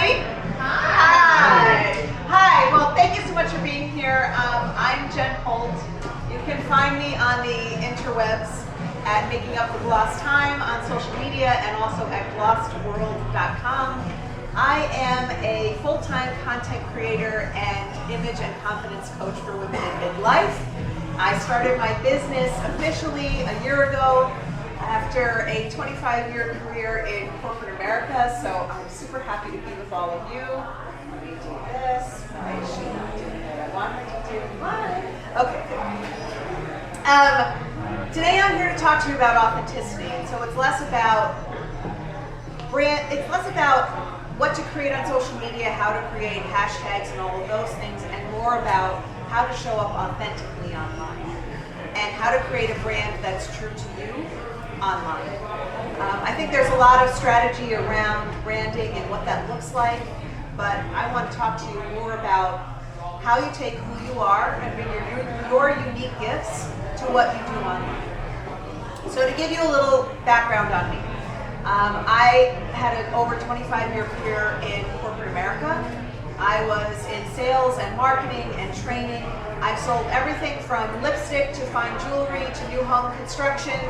everybody. Hi. Hi. Well, thank you so much for being here. I'm Jen Holt. You can find me on the interwebs at Making Up with Lost Time on social media and also at glossedworld.com. I am a full-time content creator and image and confidence coach for women in midlife. I started my business officially a year ago after a 25-year career in corporate America, so I'm super happy to be with all of you. Let me do this. Why is she not doing what I want her to do? Why? Okay, good. Today I'm here to talk to you about authenticity, and so it's less about what to create on social media, how to create hashtags and all of those things, and more about how to show up authentically online and how to create a brand that's true to you online. I think there's a lot of strategy around branding and what that looks like, but I want to talk to you more about how you take who you are and bring your unique gifts to what you do online. So to give you a little background on me, I had an over 25-year career in corporate America. I was in sales and marketing and training. I've sold everything from lipstick to fine jewelry to new home construction.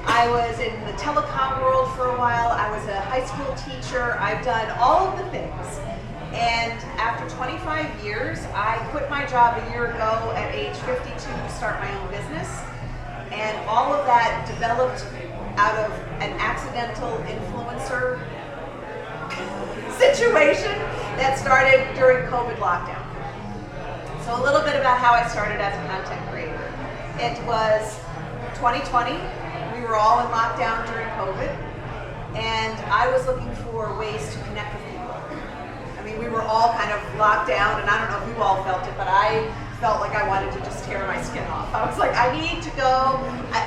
I was in the telecom world for a while. I was a high school teacher. I've done all of the things. And after 25 years, I quit my job a year ago at age 52 to start my own business. And all of that developed out of an accidental influencer situation that started during COVID lockdown. So a little bit about how I started as a content creator. It was 2020. We were all in lockdown during COVID, and I was looking for ways to connect with people. I mean, we were all kind of locked down, and I don't know if you all felt it, but I felt like I wanted to just tear my skin off. I was like, I need to go.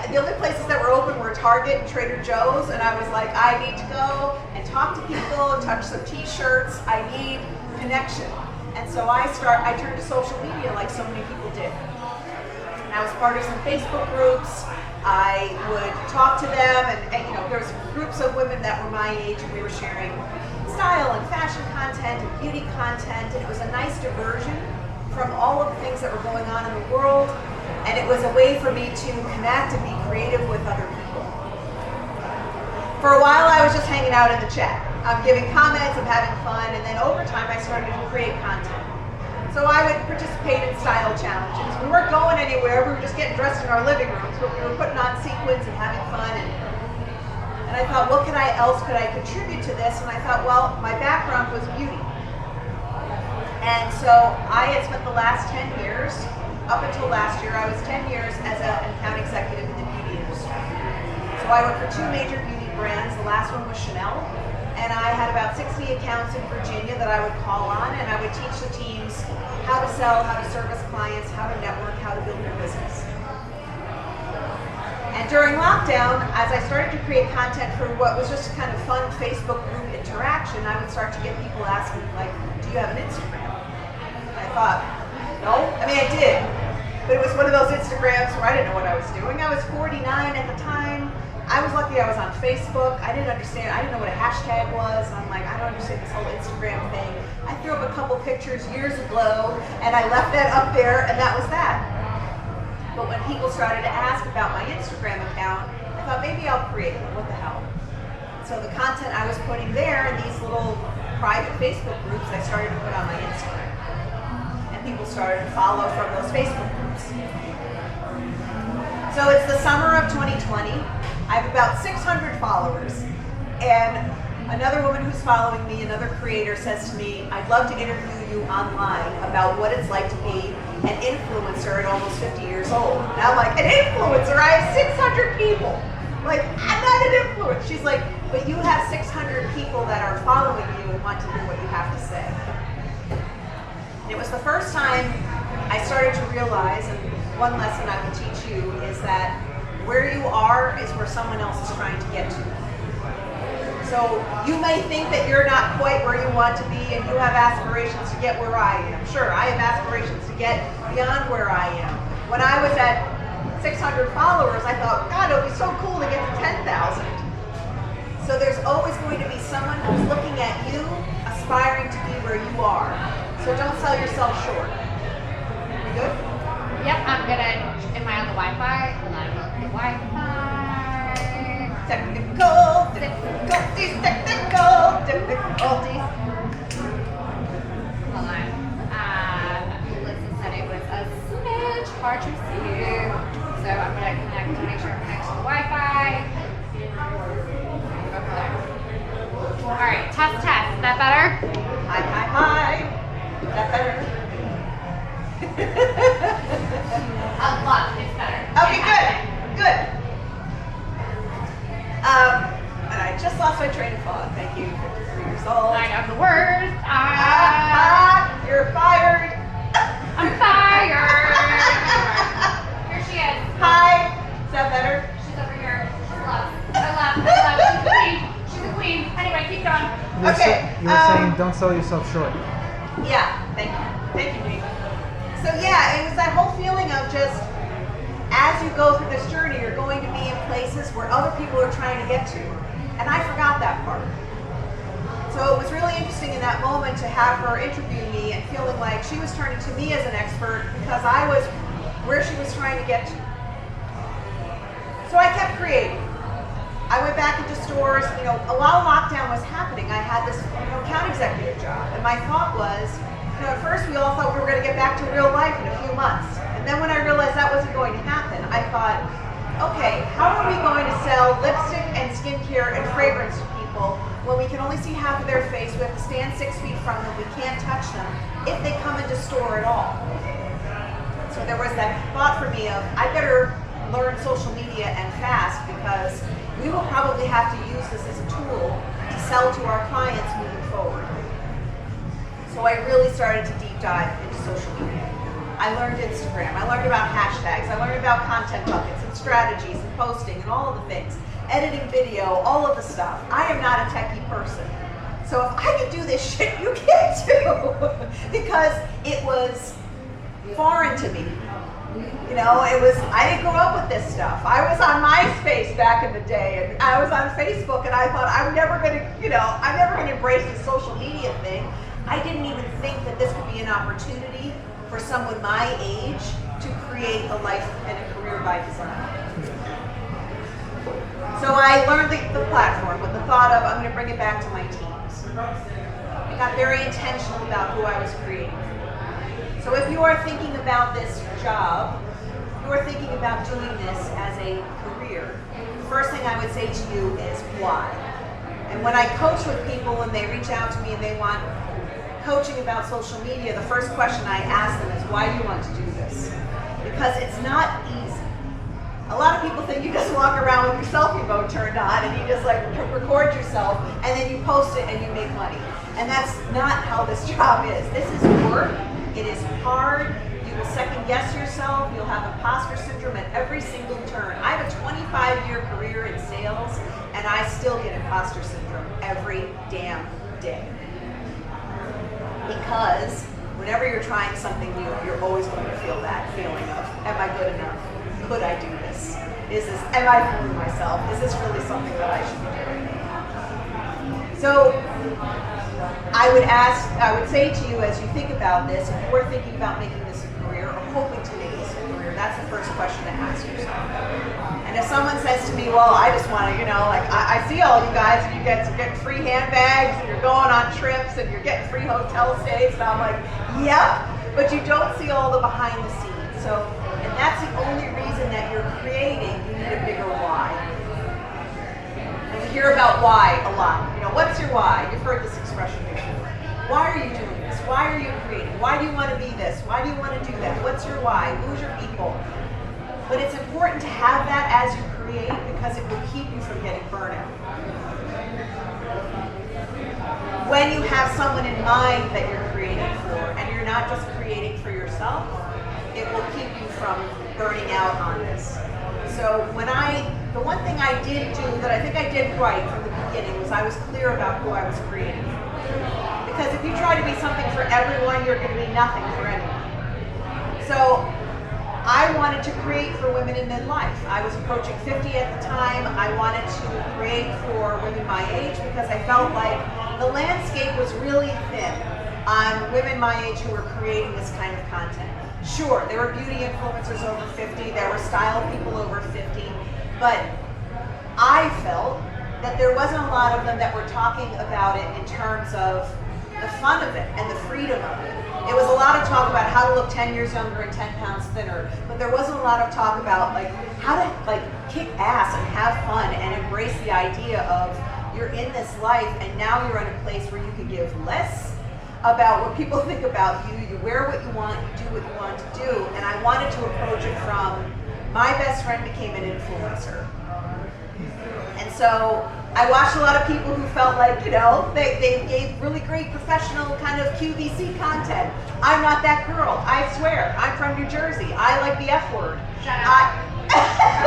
The only places that were open were Target and Trader Joe's, and I was like, I need to go and talk to people, touch some t-shirts. I need connection. And so I turned to social media like so many people did. And I was part of some Facebook groups. I would talk to them, and there was groups of women that were my age, and we were sharing style and fashion content and beauty content, and it was a nice diversion from all of the things that were going on in the world, and it was a way for me to connect and be creative with other people. For a while, I was just hanging out in the chat. I'm giving comments, I'm having fun, and then over time, I started to create content. So I would participate in style challenges. We weren't going anywhere, we were just getting dressed in our living rooms, but we were putting on sequins and having fun. And I thought, what else could I contribute to this? And I thought, well, my background was beauty. And so I had spent the last 10 years, up until last year, I was 10 years as an account executive in the beauty industry. So I worked for 2 major beauty brands. The last one was Chanel. And I had about 60 accounts in Virginia that I would call on, and I would teach the teams how to sell, how to service clients, how to network, how to build their business. And during lockdown, as I started to create content for what was just kind of fun Facebook group interaction, I would start to get people asking, like, do you have an Instagram? And I thought, no. I mean, I did, but it was one of those Instagrams where I didn't know what I was doing. I was 49 at the time. I was lucky I was on Facebook. I didn't know what a hashtag was. I'm like, I don't understand this whole Instagram thing. I threw up a couple pictures years ago, and I left that up there, and that was that. But when people started to ask about my Instagram account, I thought maybe I'll create one. What the hell? So the content I was putting there in these little private Facebook groups, I started to put on my Instagram. And people started to follow from those Facebook groups. So it's the summer of 2020. I have about 600 followers, and another woman who's following me, another creator, says to me, I'd love to interview you online about what it's like to be an influencer at almost 50 years old. And I'm like, an influencer? I have 600 people. Like, I'm not an influencer. She's like, but you have 600 people that are following you and want to hear what you have to say. And it was the first time I started to realize, and one lesson I will teach you is that where you are is where someone else is trying to get to. So you may think that you're not quite where you want to be and you have aspirations to get where I am. Sure, I have aspirations to get beyond where I am. When I was at 600 followers, I thought, God, it would be so cool to get to 10,000. So there's always going to be someone who's looking at you, aspiring to where you are. So don't sell yourself short. You good? Yep, I'm gonna. Am I on the Wi-Fi? Hold on, look at the Wi-Fi. Difficulties. Hold on. Melissa said it was a smidge hard to see. So I'm gonna connect to make sure I'm connected to the Wi-Fi. Go from there. All right, test. Is that better? Hi. Is that better? A lot. It's better. Okay, good. And I just lost my train of thought. Thank you, 53 years old. I know the words. You're fired. I'm fired. Here she is. Hi. Is that better? She's over here. She's left. I left. She's a queen. Anyway, keep going. You were saying don't sell yourself short. Yeah, thank you, Nate. So yeah, it was that whole feeling of just, as you go through this journey, you're going to be in places where other people are trying to get to. And I forgot that part. So it was really interesting in that moment to have her interview me and feeling like she was turning to me as an expert because I was where she was trying to get to. So I kept creating. I went back into stores, while lockdown was happening, I had this account executive job. And my thought was, at first we all thought we were going to get back to real life in a few months. And then when I realized that wasn't going to happen, I thought, okay, how are we going to sell lipstick and skincare and fragrance to people when we can only see half of their face, we have to stand 6 feet from them, we can't touch them, if they come into store at all? So there was that thought for me of, I better learn social media and fast because we will probably have to use this as a tool to sell to our clients moving forward. So I really started to deep dive into social media. I learned Instagram, I learned about hashtags, I learned about content buckets and strategies and posting and all of the things, editing video, all of the stuff. I am not a techie person. So if I can do this shit, you can too. Because it was foreign to me. I didn't grow up with this stuff. I was on MySpace back in the day, and I was on Facebook, and I thought I'm never gonna embrace the social media thing. I didn't even think that this could be an opportunity for someone my age to create a life and a career by design. So I learned the platform with the thought of I'm gonna bring it back to my teams. I got very intentional about who I was creating. So if you are thinking about this job, you are thinking about doing this as a career, the first thing I would say to you is why. And when I coach with people and they reach out to me and they want coaching about social media, the first question I ask them is, why do you want to do this? Because it's not easy. A lot of people think you just walk around with your selfie mode turned on and you just record yourself and then you post it and you make money. And that's not how this job is. This is work. It is hard. You will second guess yourself. You'll have imposter syndrome at every single turn. I have a 25-year career in sales, and I still get imposter syndrome every damn day. Because whenever you're trying something new, you're always going to feel that feeling of, am I good enough? Could I do this? Am I fooling myself? Is this really something that I should be doing? So I would say to you as you think about this, if you are thinking about making this a career or hoping to make this a career, that's the first question to ask yourself. And if someone says to me, well, I just want to, I see all you guys and you get free handbags and you're going on trips and you're getting free hotel stays, and I'm like, yep, but you don't see all the behind the scenes. And that's the only reason that you're creating, you need a bigger why. And we hear about why a lot. What's your why? You've heard this expression before. Why are you doing this? Why are you creating? Why do you want to be this? Why do you want to do that? What's your why? Who's your people? But it's important to have that as you create because it will keep you from getting burnout. When you have someone in mind that you're creating for, and you're not just creating for yourself, it will keep you from burning out on this. So the one thing I did do that I think I did right from the beginning was I was clear about who I was creating for. Because if you try to be something for everyone, you're going to be nothing for anyone. So I wanted to create for women in midlife. I was approaching 50 at the time. I wanted to create for women my age because I felt like the landscape was really thin. on women my age who were creating this kind of content. Sure, there were beauty influencers over 50, there were style people over 50, but I felt that there wasn't a lot of them that were talking about it in terms of the fun of it and the freedom of it. It was a lot of talk about how to look 10 years younger and 10 pounds thinner, but there wasn't a lot of talk about like how to like kick ass and have fun and embrace the idea of you're in this life and now you're in a place where you can give less about what people think about you. You wear what you want, you do what you want to do, and I wanted to approach it from my best friend became an influencer. And so I watched a lot of people who felt like, you know, they gave really great professional kind of QVC content. I'm not that girl. I swear. I'm from New Jersey. I like the F word. Shut up.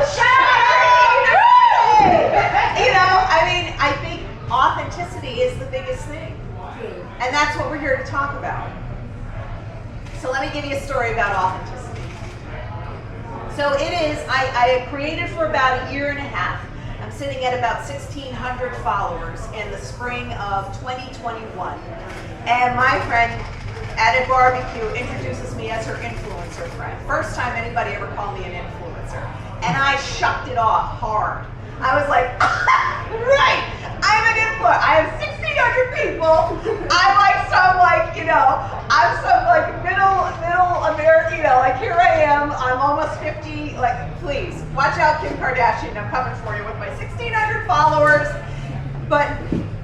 Shut up! You know, I mean, I think authenticity is the biggest thing. And that's what we're here to talk about. So let me give you a story about authenticity. So it is, I created for about a year and a half. I'm sitting at about 1,600 followers in the spring of 2021. And my friend at a barbecue introduces me as her influencer friend. First time anybody ever called me an influencer. And I shucked it off hard. I was like, right, I'm an influencer. I have 1,600 people. I'm like some like, you know, I'm some like middle American, you know, like here I am, I'm almost 50, like please, watch out Kim Kardashian, I'm coming for you with my 1,600 followers. But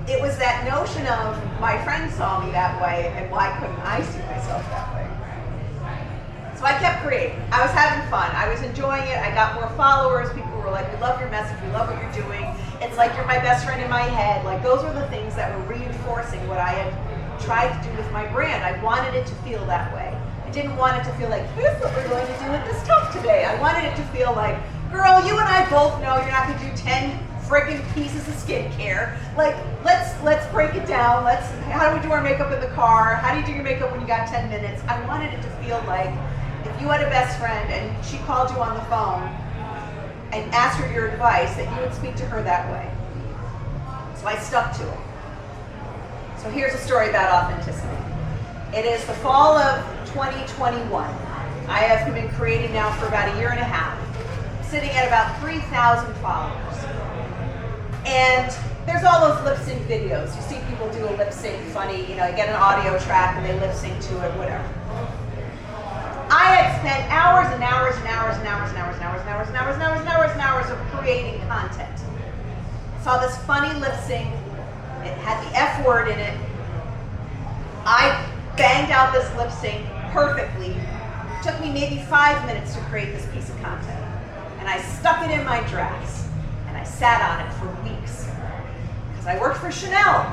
it was that notion of my friends saw me that way and why couldn't I see myself that way? So I kept creating. I was having fun. I was enjoying it. I got more followers. People were like, we love your message. We love what you're doing. It's like you're my best friend in my head. Like those were the things that were reinforcing what I had tried to do with my brand. I wanted it to feel that way. I didn't want it to feel like, here's what we're going to do with this stuff today. I wanted it to feel like, girl, you and I both know you're not going to do 10 friggin' pieces of skincare. Like, let's break it down. How do we do our makeup in the car? How do you do your makeup when you got 10 minutes? I wanted it to feel like if you had a best friend and she called you on the phone and asked her your advice, that you would speak to her that way. So I stuck to it. So here's a story about authenticity. It is the fall of 2021. I have been creating now for about a year and a half, sitting at about 3,000 followers. And there's all those lip sync videos. You see people do a lip sync funny, you know, you get an audio track and they lip sync to it, whatever. I had spent hours and hours and hours and hours and hours and hours and hours and hours and hours and hours and hours of creating content. Saw this funny lip sync. It had the F word in it. I banged out this lip sync perfectly. It took me maybe 5 minutes to create this piece of content. And I stuck it in my drafts. And I sat on it for weeks. Because I worked for Chanel.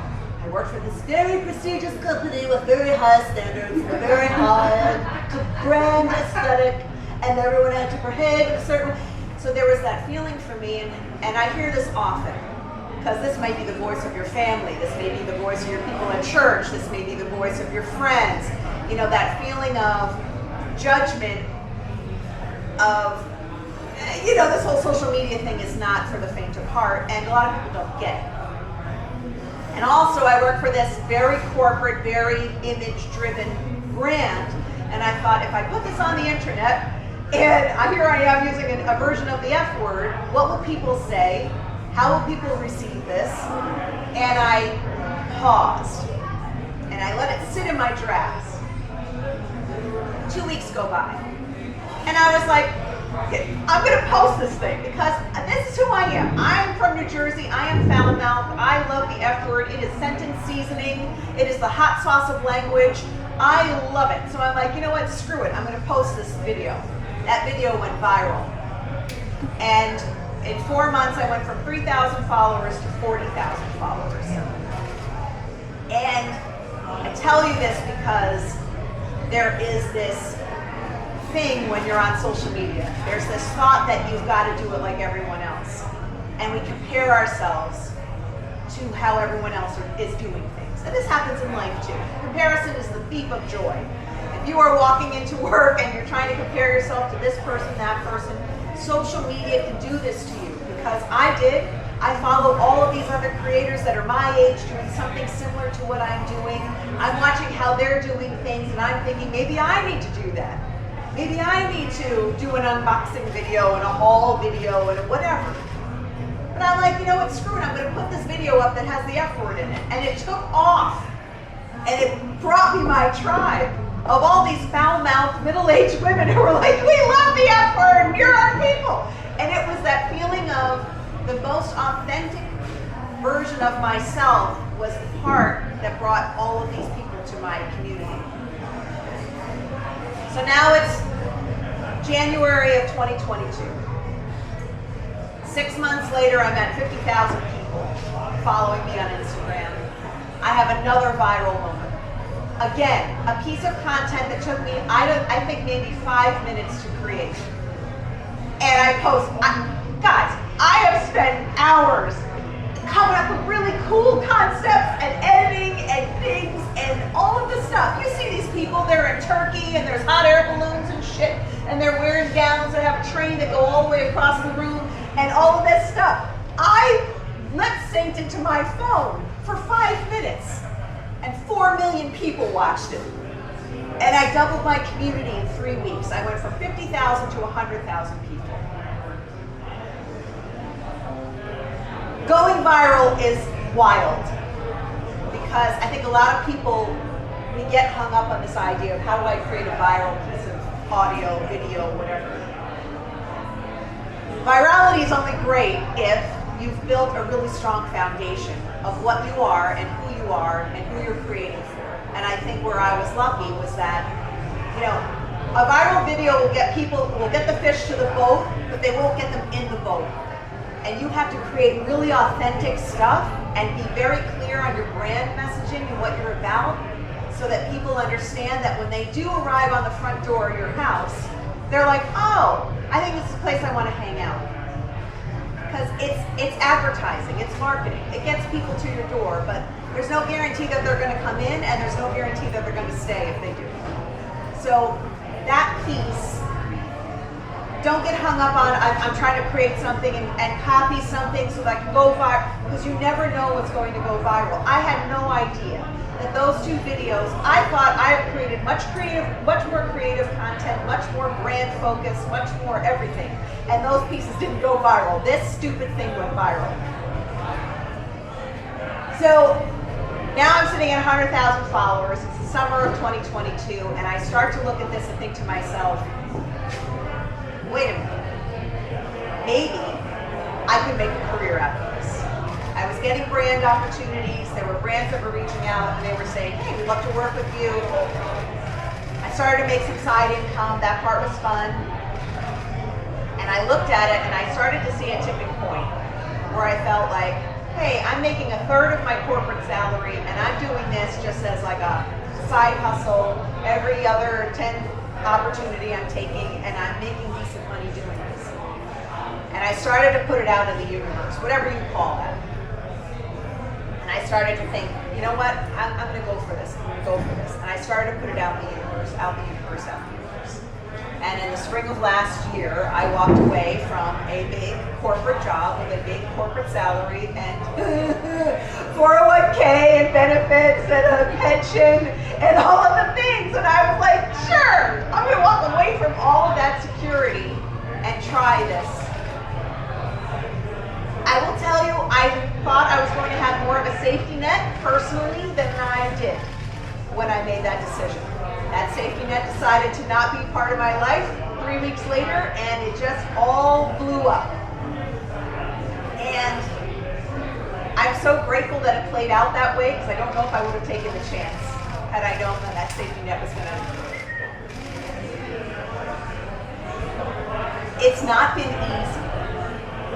I worked for this very prestigious company with very high standards, a very high brand aesthetic, and everyone had to behave in a certain way. So there was that feeling for me, and I hear this often, because this may be the voice of your family, this may be the voice of your people at church, this may be the voice of your friends. You know, that feeling of judgment, of, you know, this whole social media thing is not for the faint of heart, and a lot of people don't get it. And also I work for this very corporate, very image-driven brand, and I thought if I put this on the internet, and here I am using a version of the F word, what will people say? How will people receive this? And I paused, and I let it sit in my drafts. 2 weeks go by, and I was like, I'm going to post this thing because this is who I am. I'm from New Jersey. I am foul mouthed. I love the F word. It is sentence seasoning. It is the hot sauce of language. I love it. So I'm like, you know what? Screw it. I'm going to post this video. That video went viral. And in 4 months, I went from 3,000 followers to 40,000 followers. And I tell you this because there is this thing when you're on social media. There's this thought that you've got to do it like everyone else. And we compare ourselves to how everyone else is doing things. And this happens in life too. Comparison is the thief of joy. If you are walking into work and you're trying to compare yourself to this person, that person, social media can do this to you because I did. I follow all of these other creators that are my age doing something similar to what I'm doing. I'm watching how they're doing things and I'm thinking maybe I need to do that. Maybe I need to do an unboxing video and a haul video and whatever. But I'm like, you know what, screw it, I'm gonna put this video up that has the F word in it. And it took off. And it brought me my tribe of all these foul-mouthed, middle-aged women who were like, we love the F word, you're our people. And it was that feeling of the most authentic version of myself was the part that brought all of these people to my community. So now it's January of 2022. 6 months later, I'm at 50,000 people following me on Instagram. I have another viral moment. Again, a piece of content that took me, I think maybe 5 minutes to create. And I post, guys, I have spent hours coming up with really cool concepts and editing and things and all of the stuff. You see these people, they're in Turkey and there's hot air balloons and shit, and they're wearing gowns that have a train that go all the way across the room and all of this stuff. I lip synced it to my phone for 5 minutes and 4 million people watched it. And I doubled my community in 3 weeks. I went from 50,000 to 100,000 people. Going viral is wild because I think a lot of people, we get hung up on this idea of how do I create a viral piece of audio, video, whatever. Virality is only great if you've built a really strong foundation of what you are and who you're creating for. And I think where I was lucky was that, you know, a viral video will get the fish to the boat, but they won't get them in the boat. And you have to create really authentic stuff and be very clear on your brand messaging and what you're about so that people understand that when they do arrive on the front door of your house, they're like, oh, I think this is a place I want to hang out. Because it's advertising, it's marketing. It gets people to your door, but there's no guarantee that they're going to come in and there's no guarantee that they're going to stay if they do. So that piece, don't get hung up on, I'm trying to create something and copy something so that I can go viral, because you never know what's going to go viral. I had no idea that those 2 videos, I thought I have created much more creative content, much more brand focused, much more everything. And those pieces didn't go viral. This stupid thing went viral. So now I'm sitting at 100,000 followers. It's the summer of 2022, and I start to look at this and think to myself, wait a minute, maybe I could make a career out of this. I was getting brand opportunities. There were brands that were reaching out and they were saying, hey, we'd love to work with you. I started to make some side income. That part was fun. And I looked at it and I started to see a tipping point where I felt like, hey, I'm making 1/3 of my corporate salary and I'm doing this just as like a side hustle. Every other 10 opportunity I'm taking and I'm making decent money doing this. And I started to put it out in the universe, whatever you call that. And I started to think, you know what, I'm going to go for this, I'm going to go for this. And I started to put it out in the universe, out in the universe, out in the universe. And in the spring of last year, I walked away from a big corporate job with a big corporate salary and 401k and benefits and a pension and all of the things. And I was like, sure, I'm going to walk away from all of that security and try this. I will tell you, I thought I was going to have more of a safety net personally than I did when I made that decision. That safety net decided to not be part of my life 3 weeks later, and it just all blew up. And I'm so grateful that it played out that way, because I don't know if I would have taken the chance had I known that that safety net was going to. It's not been easy.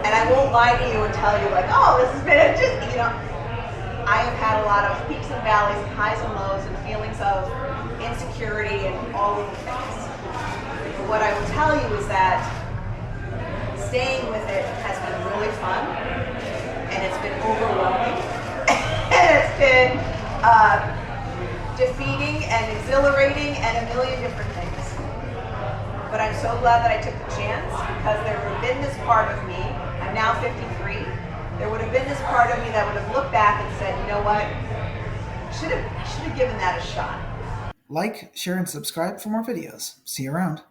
And I won't lie to you and tell you like, oh, this has been just, you know, I have had a lot of peaks and valleys and highs and lows and feelings of insecurity and all of the things. But what I will tell you is that staying with it has been really fun, and it's been overwhelming, and it's been defeating and exhilarating and a million different things. But I'm so glad that I took the chance, because there had been this part of me, I'm now 53, there would have been this part of me that would have looked back and said, you know what, I should have given that a shot. Like, share, and subscribe for more videos. See you around.